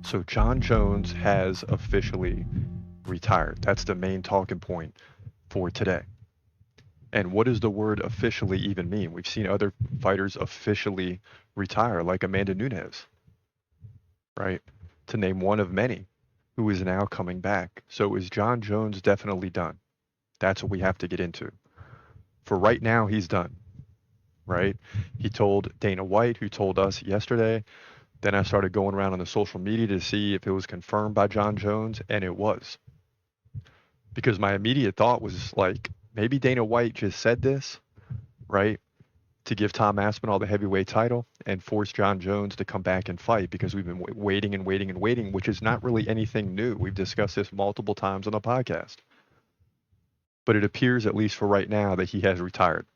So Jon Jones has officially retired. That's the main talking point for today. And what does the word officially even mean? We've seen other fighters officially retire, like Amanda Nunes, right? To name one of many who is now coming back. So is Jon Jones definitely done? That's what we have to get into. For right now, he's done, right? He told Dana White, who told us yesterday. Then I started going around on the social media to see if it was confirmed by Jon Jones, and it was. Because my immediate thought was like, maybe Dana White just said this, right, to give Tom Aspinall the heavyweight title and force Jon Jones to come back and fight because we've been waiting and waiting and waiting, which is not really anything new. We've discussed this multiple times on the podcast. But it appears, at least for right now, that he has retired.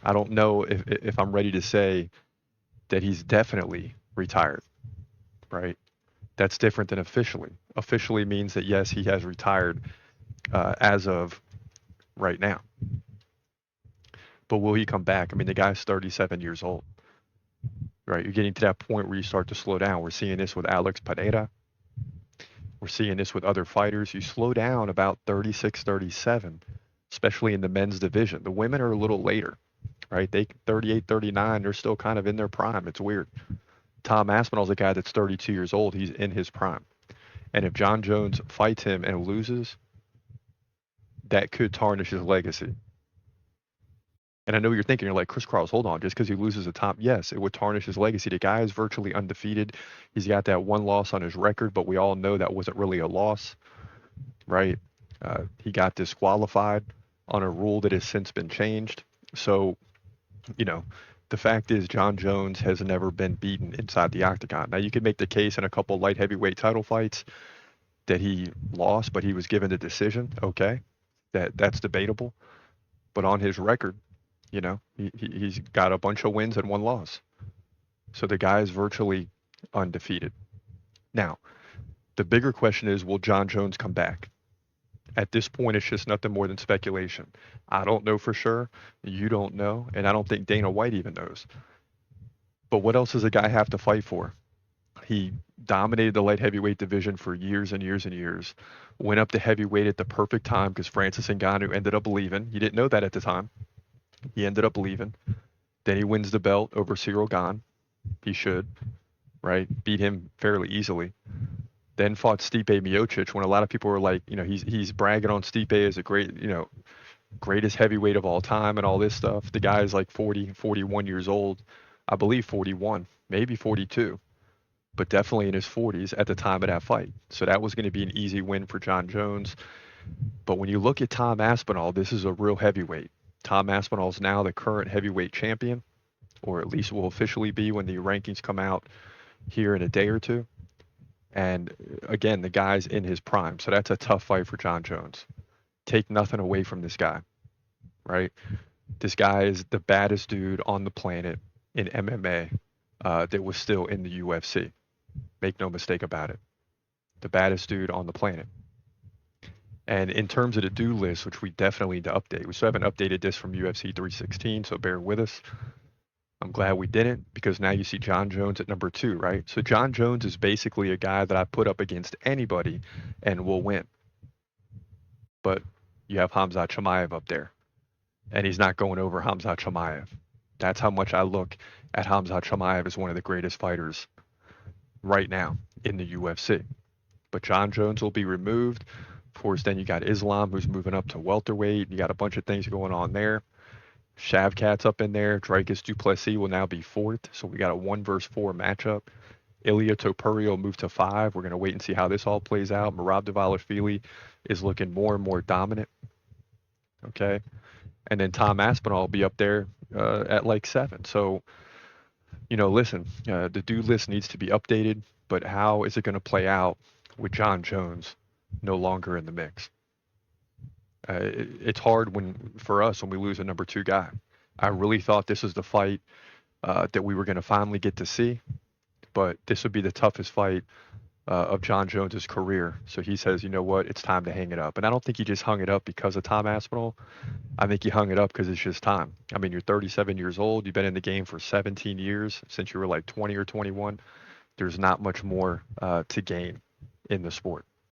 I don't know if I'm ready to say that he's definitely retired, right? That's different than officially. Officially means that, yes, he has retired as of right now. But will he come back? I mean, the guy's 37 years old, right? You're getting to that point where you start to slow down. We're seeing this with Alex Pereira. We're seeing this with other fighters. You slow down about 36, 37, especially in the men's division. The women are a little later, right? They 38, 39, they're still kind of in their prime. It's weird. Tom Aspinall's a guy that's 32 years old. He's in his prime. And if Jon Jones fights him and loses, that could tarnish his legacy. And I know you're thinking, you're like, Chris Cross, hold on, just because he loses a top, yes, it would tarnish his legacy. The guy is virtually undefeated. He's got that one loss on his record, but we all know that wasn't really a loss, right? He got disqualified on a rule that has since been changed. So, you know, the fact is Jon Jones has never been beaten inside the octagon. Now, you could make the case in a couple light heavyweight title fights that he lost, but he was given the decision. Okay, that's debatable. But on his record, he's got a bunch of wins and one loss. So the guy is virtually undefeated. Now, the bigger question is, will Jon Jones come back? At this point, it's just nothing more than speculation. I don't know for sure. You don't know. And I don't think Dana White even knows. But what else does a guy have to fight for? He dominated the light heavyweight division for years and years and years. Went up to heavyweight at the perfect time because Francis Ngannou ended up leaving. You didn't know that at the time. He ended up leaving. Then he wins the belt over Cyril Gane. He should, right? Beat him fairly easily. Then fought Stipe Miocic when a lot of people were like, he's bragging on Stipe as a greatest heavyweight of all time and all this stuff. The guy is like 40, 41 years old. I believe 41, maybe 42, but definitely in his 40s at the time of that fight. So that was going to be an easy win for Jon Jones. But when you look at Tom Aspinall, this is a real heavyweight. Tom Aspinall is now the current heavyweight champion, or at least will officially be when the rankings come out here in a day or two. And again, the guy's in his prime. So that's a tough fight for Jon Jones. Take nothing away from this guy, right? This guy is the baddest dude on the planet in MMA that was still in the UFC. Make no mistake about it. The baddest dude on the planet. And in terms of the do list, which we definitely need to update, we still haven't updated this from UFC 316, so bear with us. I'm glad we didn't because now you see Jon Jones at number 2, right? So Jon Jones is basically a guy that I put up against anybody and will win. But you have Khamzat Chimaev up there, and he's not going over Khamzat Chimaev. That's how much I look at Khamzat Chimaev as one of the greatest fighters right now in the UFC. But Jon Jones will be removed. Of course, then you got Islam, who's moving up to welterweight. You got a bunch of things going on there. Shavkat's up in there. Dricus du Plessis will now be 4th. So we got a 1 versus 4 matchup. Ilia Topuria will move to 5. We're going to wait and see how this all plays out. Merab Dvalishvili is looking more and more dominant. Okay. And then Tom Aspinall will be up there at like 7. So, listen, the due list needs to be updated, but how is it going to play out with Jon Jones no longer in the mix? It's hard for us when we lose a number 2 guy. I really thought this was the fight that we were going to finally get to see, but this would be the toughest fight of Jon Jones's career. So he says, you know what, it's time to hang it up. And I don't think he just hung it up because of Tom Aspinall. I think he hung it up because it's just time. I mean, you're 37 years old. You've been in the game for 17 years since you were like 20 or 21. there's not much more to gain in the sport.